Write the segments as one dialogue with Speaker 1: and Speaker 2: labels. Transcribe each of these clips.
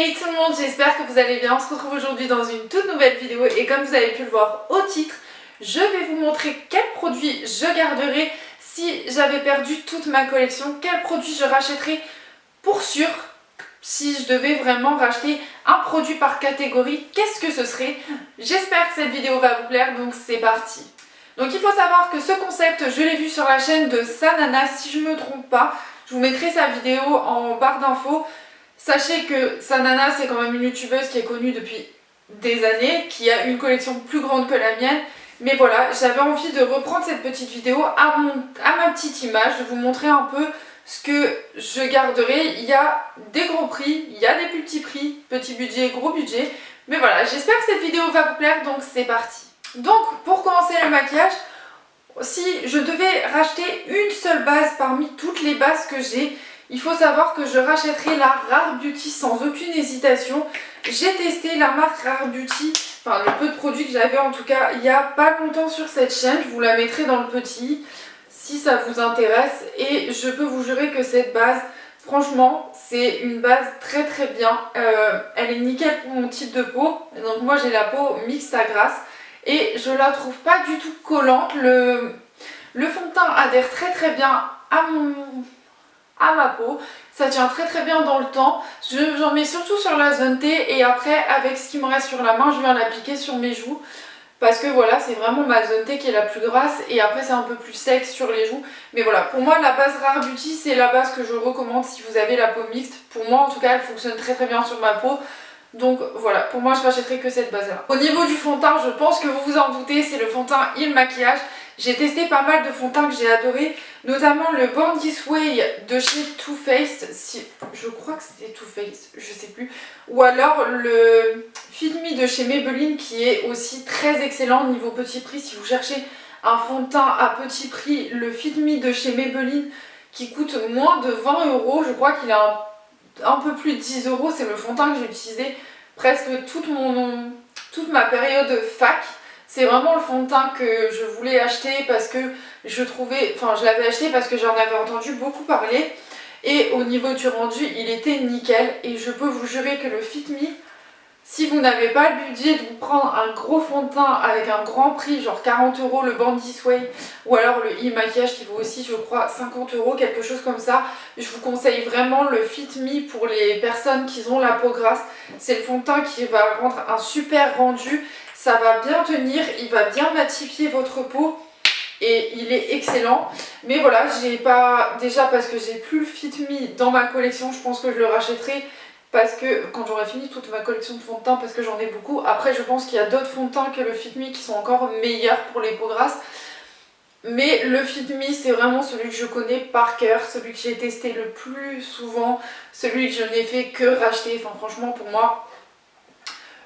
Speaker 1: Hey tout le monde, j'espère que vous allez bien. On se retrouve aujourd'hui dans une toute nouvelle vidéo et comme vous avez pu le voir au titre, je vais vous montrer quels produits je garderai si j'avais perdu toute ma collection, quels produits je rachèterais pour sûr. Si je devais vraiment racheter un produit par catégorie, qu'est-ce que ce serait? J'espère que cette vidéo va vous plaire, donc c'est parti. Donc il faut savoir que ce concept, je l'ai vu sur la chaîne de Sanana, si je ne me trompe pas. Je vous mettrai sa vidéo en barre d'infos. Sachez que Sanana, c'est quand même une youtubeuse qui est connue depuis des années, qui a une collection plus grande que la mienne. Mais voilà, j'avais envie de reprendre cette petite vidéo à ma petite image, de vous montrer un peu ce que je garderai. Il y a des gros prix, il y a des plus petits prix, petit budget, gros budget. Mais voilà, j'espère que cette vidéo va vous plaire, donc c'est parti. Donc, pour commencer le maquillage, si je devais racheter une seule base parmi toutes les bases que j'ai, il faut savoir que je rachèterai la Rare Beauty sans aucune hésitation. J'ai testé la marque Rare Beauty, enfin le peu de produits que j'avais en tout cas, il n'y a pas longtemps sur cette chaîne. Je vous la mettrai dans le petit si ça vous intéresse. Et je peux vous jurer que cette base, franchement, c'est une base très très bien. Elle est nickel pour mon type de peau. Donc moi j'ai la peau mixte à grasse et je la trouve pas du tout collante. Le fond de teint adhère très très bien à ma peau, ça tient très très bien dans le temps. J'en mets surtout sur la zone T et après avec ce qui me reste sur la main je viens l'appliquer sur mes joues parce que voilà, c'est vraiment ma zone T qui est la plus grasse et après c'est un peu plus sec sur les joues. Mais voilà, pour moi la base Rare Beauty c'est la base que je recommande si vous avez la peau mixte. Pour moi en tout cas elle fonctionne très très bien sur ma peau. Donc voilà, pour moi je rachèterai que cette base là. Au niveau du fond de teint, je pense que vous vous en doutez, c'est le fond de teint Il Maquillage. J'ai testé pas mal de fonds de teint que j'ai adoré, notamment le Born This Way de chez Too Faced, je crois que c'était Too Faced, je sais plus, ou alors le Fit Me de chez Maybelline qui est aussi très excellent niveau petit prix. Si vous cherchez un fond de teint à petit prix, le Fit Me de chez Maybelline qui coûte moins de 20 €, je crois qu'il a un peu plus de 10 €, c'est le fond de teint que j'ai utilisé presque toute ma période fac. C'est vraiment le fond de teint que je voulais acheter parce que je l'avais acheté parce que j'en avais entendu beaucoup parler. Et au niveau du rendu, il était nickel. Et je peux vous jurer que le Fit Me, si vous n'avez pas le budget de vous prendre un gros fond de teint avec un grand prix, genre 40 €, le Born This Way, ou alors le e-maquillage qui vaut aussi, je crois, 50 €, quelque chose comme ça, je vous conseille vraiment le Fit Me pour les personnes qui ont la peau grasse. C'est le fond de teint qui va rendre un super rendu. Ça va bien tenir, il va bien matifier votre peau et il est excellent. Mais voilà, déjà parce que j'ai plus le Fit Me dans ma collection, je pense que je le rachèterai parce que quand j'aurai fini toute ma collection de fonds de teint, parce que j'en ai beaucoup. Après je pense qu'il y a d'autres fonds de teint que le Fit Me qui sont encore meilleurs pour les peaux grasses. Mais le Fit Me c'est vraiment celui que je connais par cœur, celui que j'ai testé le plus souvent, celui que je n'ai fait que racheter. Enfin franchement pour moi,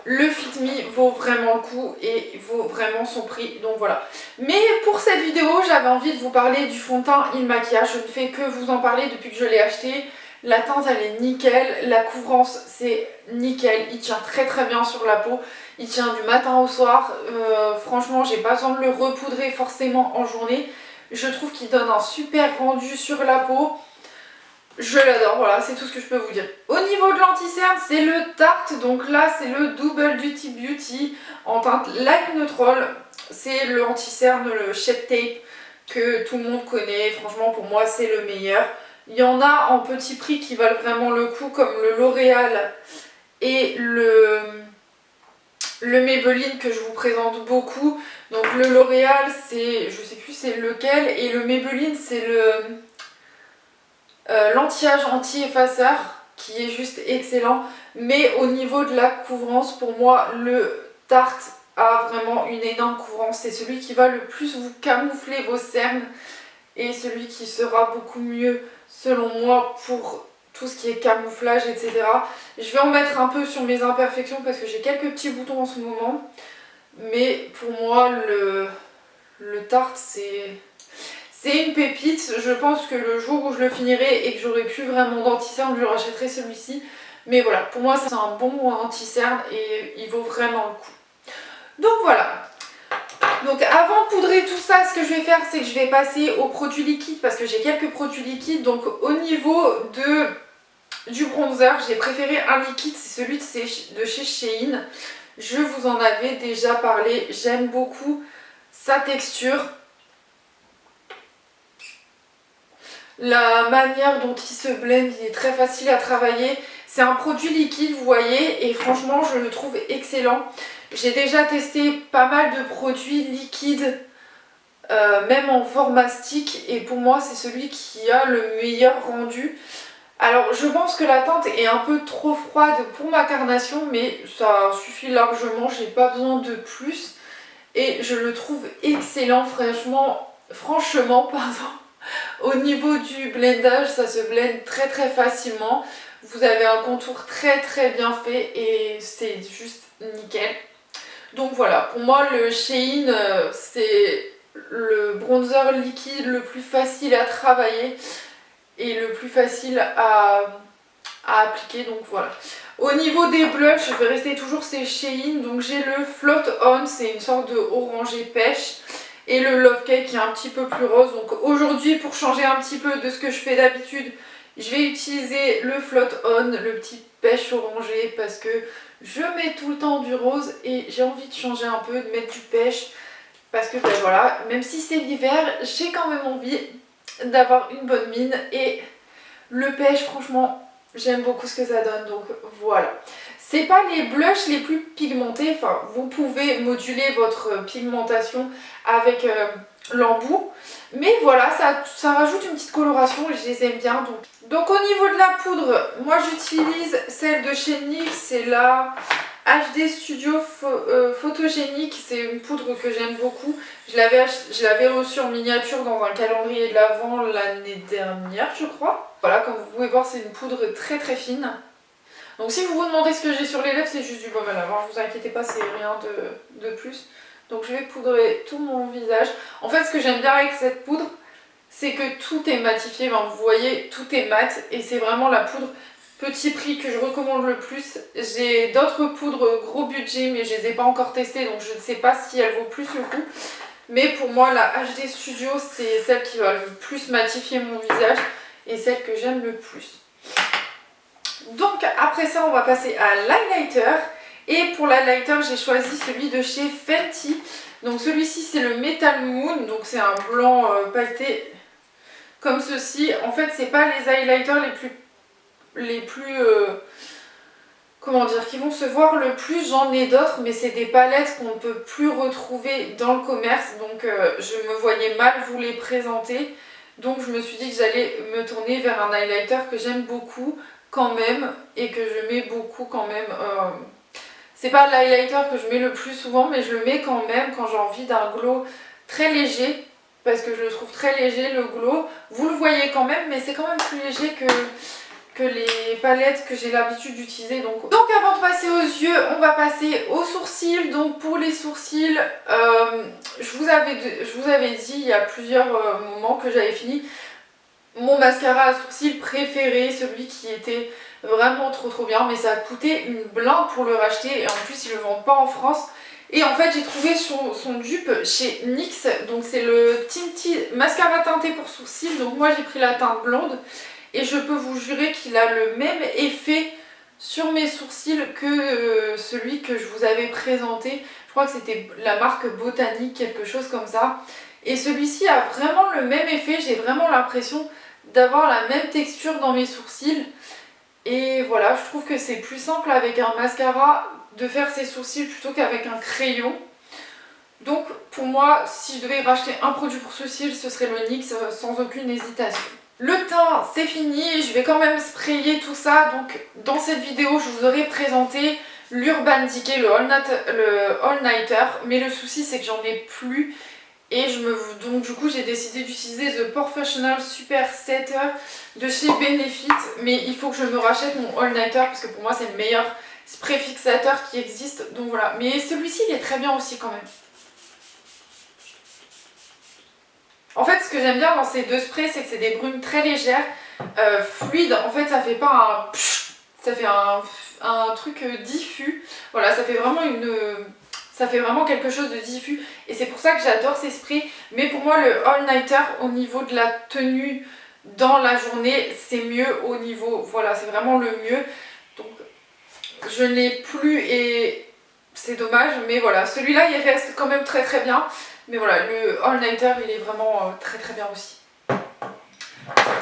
Speaker 1: le Fit Me vaut vraiment le coup et vaut vraiment son prix, donc voilà. Mais pour cette vidéo, j'avais envie de vous parler du fond de teint Il Maquillage. Je ne fais que vous en parler depuis que je l'ai acheté. La teinte elle est nickel, la couvrance c'est nickel, il tient très très bien sur la peau. Il tient du matin au soir, franchement j'ai pas besoin de le repoudrer forcément en journée. Je trouve qu'il donne un super rendu sur la peau. Je l'adore, voilà, c'est tout ce que je peux vous dire. Au niveau de l'anti-cerne, c'est le Tarte, donc là c'est le Double Duty Beauty en teinte Light Neutral. C'est le anti-cerne, le Shape Tape que tout le monde connaît, franchement pour moi c'est le meilleur. Il y en a en petit prix qui valent vraiment le coup comme le L'Oréal et le Maybelline que je vous présente beaucoup. Donc le L'Oréal c'est, je sais plus c'est lequel, et le Maybelline c'est l'anti-âge anti-effaceur qui est juste excellent. Mais au niveau de la couvrance, pour moi le Tarte a vraiment une énorme couvrance. C'est celui qui va le plus vous camoufler vos cernes et celui qui sera beaucoup mieux selon moi pour tout ce qui est camouflage, etc. Je vais en mettre un peu sur mes imperfections parce que j'ai quelques petits boutons en ce moment. Mais pour moi le Tarte c'est une pépite. Je pense que le jour où je le finirai et que j'aurai plus vraiment d'anti-cerne, je rachèterai celui-ci. Mais voilà, pour moi c'est un bon anti-cerne et il vaut vraiment le coup. Donc voilà. Donc avant de poudrer tout ça, ce que je vais faire c'est que je vais passer aux produits liquides parce que j'ai quelques produits liquides. Donc au niveau de du bronzer, j'ai préféré un liquide, c'est celui de chez Shein. Je vous en avais déjà parlé, j'aime beaucoup sa texture. La manière dont il se blende, il est très facile à travailler. C'est un produit liquide, vous voyez, et franchement, je le trouve excellent. J'ai déjà testé pas mal de produits liquides, même en format stick, et pour moi, c'est celui qui a le meilleur rendu. Alors, je pense que la teinte est un peu trop froide pour ma carnation, mais ça suffit largement, j'ai pas besoin de plus. Et je le trouve excellent, franchement, pardon. Au niveau du blendage, ça se blende très très facilement. Vous avez un contour très très bien fait et c'est juste nickel. Donc voilà, pour moi le Shein c'est le bronzer liquide le plus facile à travailler et le plus facile à appliquer, donc voilà. Au niveau des blushs, je vais rester toujours chez Shein, donc j'ai le Float On, c'est une sorte de orangé pêche, et le Love Cake qui est un petit peu plus rose. Donc aujourd'hui, pour changer un petit peu de ce que je fais d'habitude, je vais utiliser le Float On, le petit pêche orangé, parce que je mets tout le temps du rose et j'ai envie de changer un peu, de mettre du pêche, parce que ben voilà, même si c'est l'hiver, j'ai quand même envie d'avoir une bonne mine, et le pêche, franchement, j'aime beaucoup ce que ça donne, donc voilà. C'est pas les blushs les plus pigmentés, enfin vous pouvez moduler votre pigmentation avec l'embout, mais voilà, ça rajoute une petite coloration et je les aime bien. Donc au niveau de la poudre, moi j'utilise celle de chez NYX, c'est la HD Studio Photogénique, c'est une poudre que j'aime beaucoup. Je l'avais reçue en miniature dans un calendrier de l'Avent l'année dernière, je crois. Voilà, comme vous pouvez voir, c'est une poudre très très fine. Donc si vous vous demandez ce que j'ai sur les lèvres, c'est juste du baume à lèvres, ne vous inquiétez pas, c'est rien de plus. Donc je vais poudrer tout mon visage. En fait, ce que j'aime bien avec cette poudre, c'est que tout est matifié. Enfin, vous voyez, tout est mat et c'est vraiment la poudre petit prix que je recommande le plus. J'ai d'autres poudres gros budget, mais je les ai pas encore testées, donc je ne sais pas si elles vaut plus le coup. Mais pour moi, la HD Studio, c'est celle qui va le plus matifier mon visage et celle que j'aime le plus. Donc après ça, on va passer à l'highlighter. Et pour l'highlighter, j'ai choisi celui de chez Fenty. Donc celui-ci, c'est le Metal Moon. Donc c'est un blanc pailleté comme ceci. En fait, c'est pas les highlighters les plus comment dire, qui vont se voir le plus. J'en ai d'autres, mais c'est des palettes qu'on ne peut plus retrouver dans le commerce. Donc je me voyais mal vous les présenter. Donc je me suis dit que j'allais me tourner vers un highlighter que j'aime beaucoup quand même et que je mets beaucoup quand même. C'est pas l'highlighter que je mets le plus souvent, mais je le mets quand même quand j'ai envie d'un glow très léger, parce que je le trouve très léger le glow. Vous le voyez quand même, mais c'est quand même plus léger que les palettes que j'ai l'habitude d'utiliser. Donc avant de passer aux yeux, on va passer aux sourcils. Donc pour les sourcils, je vous avais dit il y a plusieurs moments que j'avais fini mon mascara à sourcils préféré, celui qui était vraiment trop bien, mais ça a coûté une blinde pour le racheter et en plus ils le vendent pas en France. Et en fait j'ai trouvé son dupe chez NYX, donc c'est le Tinted mascara teinté pour sourcils. Donc moi j'ai pris la teinte blonde et je peux vous jurer qu'il a le même effet sur mes sourcils que celui que je vous avais présenté. Je crois que c'était la marque Botanique, quelque chose comme ça. Et celui-ci a vraiment le même effet, j'ai vraiment l'impression d'avoir la même texture dans mes sourcils. Et voilà, je trouve que c'est plus simple avec un mascara de faire ses sourcils plutôt qu'avec un crayon. Donc pour moi, si je devais racheter un produit pour sourcils, ce serait le NYX sans aucune hésitation. Le teint, c'est fini, je vais quand même sprayer tout ça. Donc dans cette vidéo, je vous aurais présenté l'Urban Decay, le All Nighter. Mais le souci, c'est que j'en ai plus. Et donc du coup j'ai décidé d'utiliser The Professional Super Setter de chez Benefit. Mais il faut que je me rachète mon All Nighter parce que pour moi c'est le meilleur spray fixateur qui existe. Donc voilà, mais celui-ci il est très bien aussi quand même. En fait ce que j'aime bien dans ces deux sprays, c'est que c'est des brumes très légères, fluides. En fait ça fait pas un... ça fait un truc diffus. Voilà, ça fait vraiment quelque chose de diffus et c'est pour ça que j'adore ces sprays. Mais pour moi le All Nighter, au niveau de la tenue dans la journée, c'est mieux au niveau, voilà, c'est vraiment le mieux. Donc je ne l'ai plus et c'est dommage, mais voilà, celui-là il reste quand même très très bien. Mais voilà, le All Nighter il est vraiment très très bien aussi.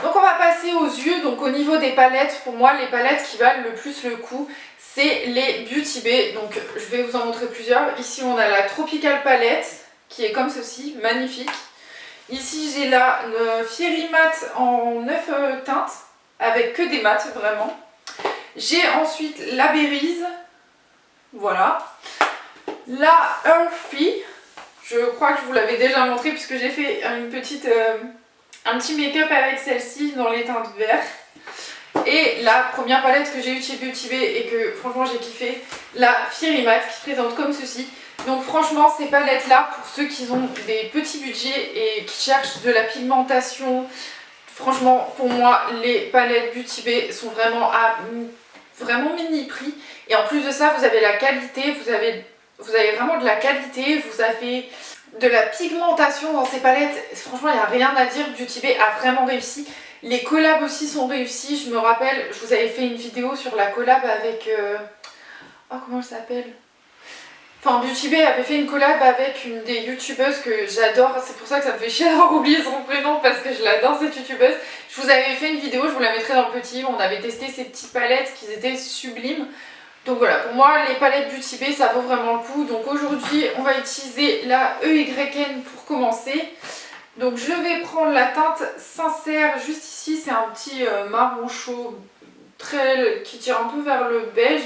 Speaker 1: Donc on va passer aux yeux. Donc au niveau des palettes, pour moi les palettes qui valent le plus le coup, c'est les Beauty Bay. Donc je vais vous en montrer plusieurs. Ici on a la Tropical Palette qui est comme ceci, magnifique. Ici j'ai la Fiery Matte en 9 teintes avec que des mattes vraiment. J'ai ensuite la Berries, voilà. La Earthy, je crois que je vous l'avais déjà montré puisque j'ai fait un petit make-up avec celle-ci dans les teintes vertes. Et la première palette que j'ai eue chez Beauty Bay et que franchement j'ai kiffé, la Fiery Matte qui se présente comme ceci. Donc franchement ces palettes là, pour ceux qui ont des petits budgets et qui cherchent de la pigmentation, franchement pour moi les palettes Beauty Bay sont vraiment à vraiment mini prix. Et en plus de ça vous avez la qualité, vous avez vraiment de la qualité, vous avez de la pigmentation dans ces palettes. Franchement il n'y a rien à dire, Beauty Bay a vraiment réussi. Les collabs aussi sont réussis, je me rappelle, je vous avais fait une vidéo sur la collab avec... Oh comment elle s'appelle? Enfin Beauty Bay avait fait une collab avec une des youtubeuses que j'adore, c'est pour ça que ça me fait chier d'avoir oublié son prénom parce que je l'adore cette youtubeuse. Je vous avais fait une vidéo, je vous la mettrai dans le petit, on avait testé ces petites palettes qui étaient sublimes. Donc voilà, pour moi les palettes Beauty Bay ça vaut vraiment le coup. Donc aujourd'hui on va utiliser la EYN pour commencer. Donc je vais prendre la teinte Sincère juste ici, c'est un petit marron chaud qui tire un peu vers le beige.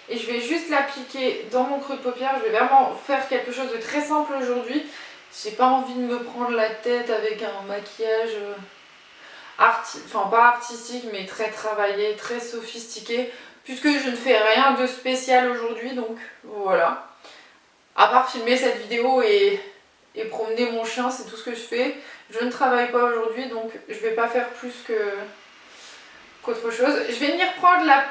Speaker 1: Et je vais juste l'appliquer dans mon creux de paupière. Je vais vraiment faire quelque chose de très simple aujourd'hui. J'ai pas envie de me prendre la tête avec un maquillage enfin pas artistique mais très travaillé, très sophistiqué. Puisque je ne fais rien de spécial aujourd'hui, donc voilà. À part filmer cette vidéo et promener mon chien, c'est tout ce que je fais. Je ne travaille pas aujourd'hui, donc je vais pas faire plus qu'autre chose. Je vais venir prendre la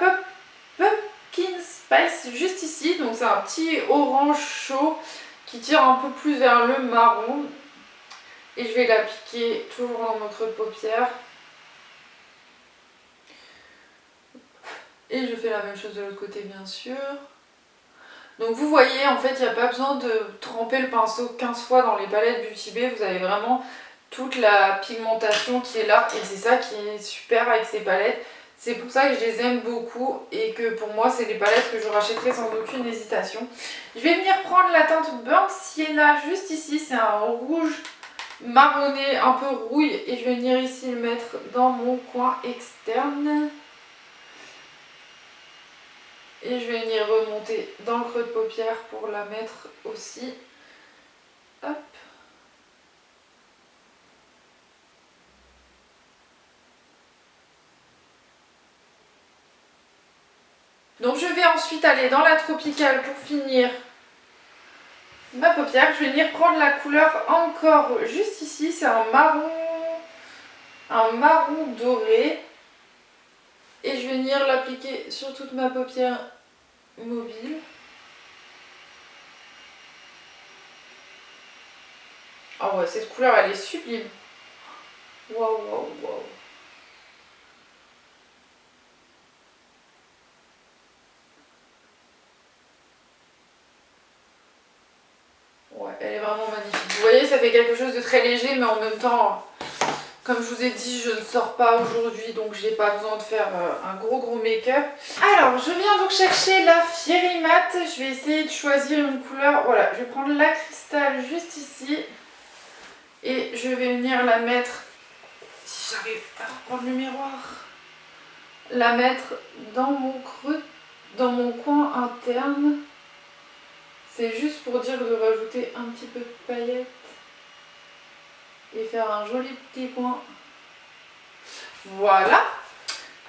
Speaker 1: Pumpkin Spice juste ici, donc c'est un petit orange chaud qui tire un peu plus vers le marron. Et je vais l'appliquer toujours dans mon creux de paupière. Et je fais la même chose de l'autre côté bien sûr. Donc vous voyez, en fait, il n'y a pas besoin de tremper le pinceau 15 fois dans les palettes Beauty Bay. Vous avez vraiment toute la pigmentation qui est là. Et c'est ça qui est super avec ces palettes. C'est pour ça que je les aime beaucoup et que pour moi, c'est des palettes que je rachèterai sans aucune hésitation. Je vais venir prendre la teinte Burnt Sienna juste ici. C'est un rouge marronné, un peu rouille. Et je vais venir ici le mettre dans mon coin externe. Et je vais venir remonter dans le creux de paupière pour la mettre aussi. Hop. Donc je vais ensuite aller dans la tropicale pour finir ma paupière. Je vais venir prendre la couleur encore juste ici. C'est un marron doré. Et je vais venir l'appliquer sur toute ma paupière mobile. Oh ouais, cette couleur elle est sublime. Waouh, waouh, waouh. Ouais, elle est vraiment magnifique. Vous voyez, ça fait quelque chose de très léger, mais en même temps, comme je vous ai dit, je ne sors pas aujourd'hui, donc j'ai pas besoin de faire un gros make-up. Alors, je viens donc chercher la Fiery Matte. Je vais essayer de choisir une couleur. Voilà, je vais prendre la cristal juste ici. Et je vais venir la mettre, si j'arrive à reprendre le miroir, la mettre dans mon creux, dans mon coin interne. C'est juste pour dire de rajouter un petit peu de paillettes et faire un joli petit coin. Voilà.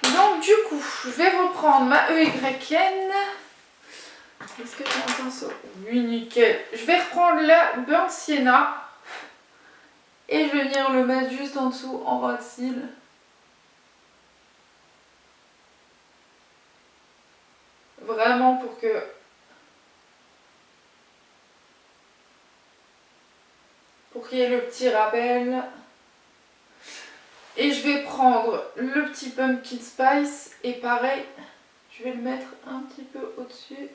Speaker 1: Donc du coup, je vais reprendre ma EYN. Est-ce que j'ai un pinceau? Oui, nickel. Je vais reprendre la Burnt Sienna. Et je vais venir le mettre juste en dessous en ras de cils. Vraiment pour qu'il y ait le petit rappel. Et je vais prendre le petit pumpkin spice et pareil, je vais le mettre un petit peu au-dessus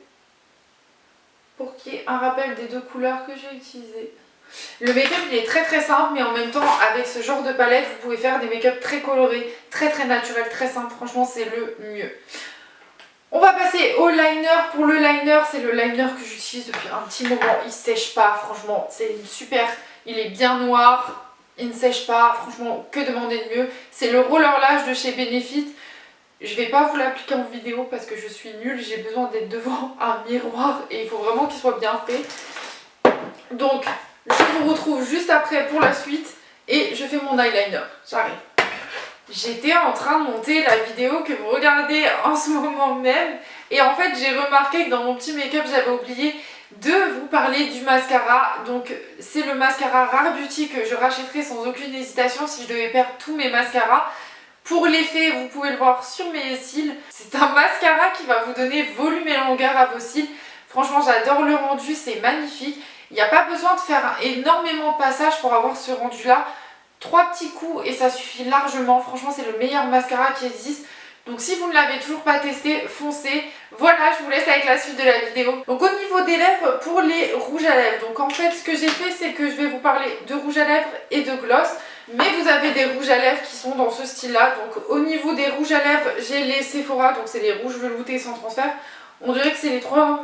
Speaker 1: pour qu'il y ait un rappel des deux couleurs que j'ai utilisées. Le make-up il est très très simple, mais en même temps avec ce genre de palette vous pouvez faire des make-up très colorés, très très naturels, très simples, franchement c'est le mieux. On va passer au liner. Pour le liner, c'est le liner que j'utilise depuis un petit moment, il sèche pas, franchement c'est une super, il est bien noir, il ne sèche pas, franchement que demander de mieux. C'est le Roller Lash de chez Benefit. Je vais pas vous l'appliquer en vidéo parce que je suis nulle, j'ai besoin d'être devant un miroir et il faut vraiment qu'il soit bien fait. Donc je vous retrouve juste après pour la suite et je fais mon eyeliner. J'arrive. J'étais en train de monter la vidéo que vous regardez en ce moment même et en fait j'ai remarqué que dans mon petit make-up j'avais oublié de vous parler du mascara. Donc c'est le mascara Rare Beauty que je rachèterai sans aucune hésitation si je devais perdre tous mes mascaras. Pour l'effet, vous pouvez le voir sur mes cils, c'est un mascara qui va vous donner volume et longueur à vos cils. Franchement j'adore le rendu, c'est magnifique. Il n'y a pas besoin de faire énormément de passages pour avoir ce rendu là. 3 petits coups et ça suffit largement. Franchement c'est le meilleur mascara qui existe. Donc si vous ne l'avez toujours pas testé, foncez. Voilà, je vous laisse avec la suite de la vidéo. Donc au niveau des lèvres, pour les rouges à lèvres. Donc en fait ce que j'ai fait c'est que je vais vous parler de rouge à lèvres et de gloss. Mais vous avez des rouges à lèvres qui sont dans ce style là. Donc au niveau des rouges à lèvres, j'ai les Sephora. Donc c'est les rouges veloutés sans transfert. On dirait que c'est les trois...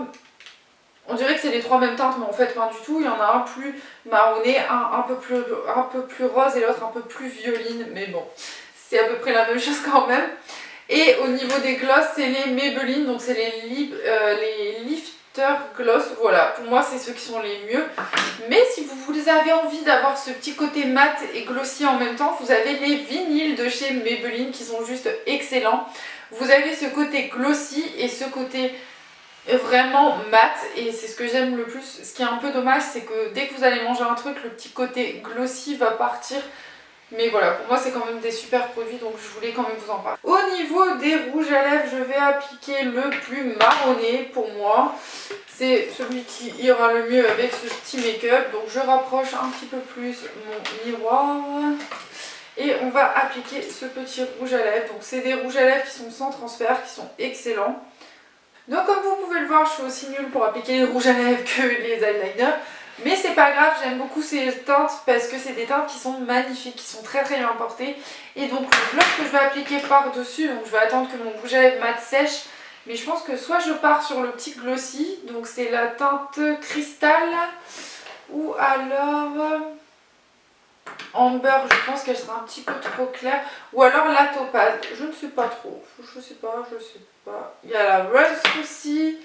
Speaker 1: On dirait que c'est les trois mêmes teintes, mais en fait pas du tout. Il y en a un plus marronné, un peu plus rose et l'autre un peu plus violine. Mais bon, c'est à peu près la même chose quand même. Et au niveau des gloss, c'est les Maybelline, donc c'est les Lifter Gloss. Voilà, pour moi c'est ceux qui sont les mieux. Mais si vous avez envie d'avoir ce petit côté mat et glossy en même temps, vous avez les vinyles de chez Maybelline qui sont juste excellents. Vous avez ce côté glossy et ce côté vraiment mat et c'est ce que j'aime le plus. Ce qui est un peu dommage c'est que dès que vous allez manger un truc, le petit côté glossy va partir. Mais voilà, pour moi c'est quand même des super produits donc je voulais quand même vous en parler. Au niveau des rouges à lèvres, je vais appliquer le plus marronné pour moi. C'est celui qui ira le mieux avec ce petit make-up. Donc je rapproche un petit peu plus mon miroir. Et on va appliquer ce petit rouge à lèvres. Donc c'est des rouges à lèvres qui sont sans transfert, qui sont excellents. Donc comme vous pouvez le voir, je suis aussi nulle pour appliquer les rouges à lèvres que les eyeliners. Mais c'est pas grave, j'aime beaucoup ces teintes parce que c'est des teintes qui sont magnifiques, qui sont très très bien portées. Et donc le gloss que je vais appliquer par-dessus, donc je vais attendre que mon rouge à lèvres mat sèche. Mais je pense que soit je pars sur le petit glossy, donc c'est la teinte cristal, ou alors amber, je pense qu'elle sera un petit peu trop claire, ou alors la topaz, je ne sais pas trop, je sais pas. Il y a la rust aussi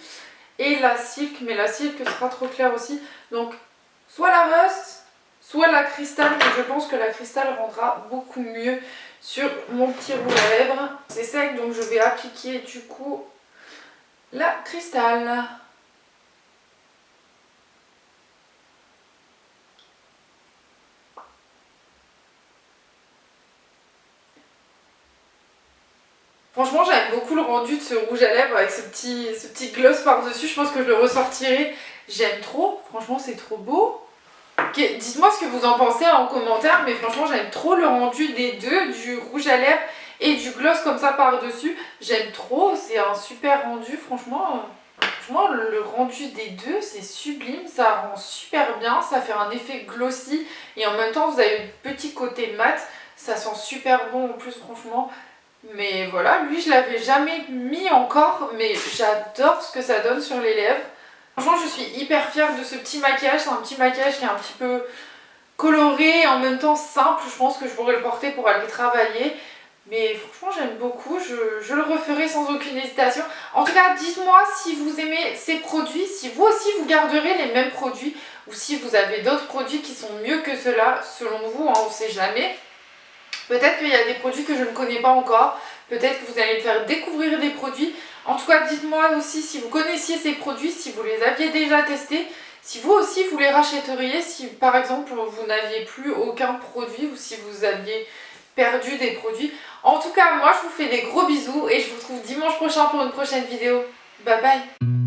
Speaker 1: et la silk, mais la silk sera trop claire aussi. Donc soit la rust, soit la cristal, mais je pense que la cristal rendra beaucoup mieux sur mon petit rouge à lèvres. C'est sec donc je vais appliquer du coup la cristal. Franchement j'aime beaucoup le rendu de ce rouge à lèvres avec ce petit gloss par dessus. Je pense que je le ressortirai. J'aime trop, franchement c'est trop beau. Okay, dites-moi ce que vous en pensez en commentaire, mais franchement j'aime trop le rendu des deux, du rouge à lèvres et du gloss comme ça par dessus. J'aime trop, c'est un super rendu, franchement le rendu des deux c'est sublime, ça rend super bien, ça fait un effet glossy et en même temps vous avez le petit côté mat, ça sent super bon en plus franchement. Mais voilà, lui je l'avais jamais mis encore, mais j'adore ce que ça donne sur les lèvres. Franchement je suis hyper fière de ce petit maquillage, c'est un petit maquillage qui est un petit peu coloré et en même temps simple. Je pense que je pourrais le porter pour aller travailler. Mais franchement j'aime beaucoup, je le referai sans aucune hésitation. En tout cas dites-moi si vous aimez ces produits, si vous aussi vous garderez les mêmes produits ou si vous avez d'autres produits qui sont mieux que ceux-là selon vous, hein, on ne sait jamais. Peut-être qu'il y a des produits que je ne connais pas encore, peut-être que vous allez me faire découvrir des produits. En tout cas dites-moi aussi si vous connaissiez ces produits, si vous les aviez déjà testés, si vous aussi vous les rachèteriez, si par exemple vous n'aviez plus aucun produit ou si vous aviez perdu des produits. En tout cas moi je vous fais des gros bisous et je vous retrouve dimanche prochain pour une prochaine vidéo. Bye bye.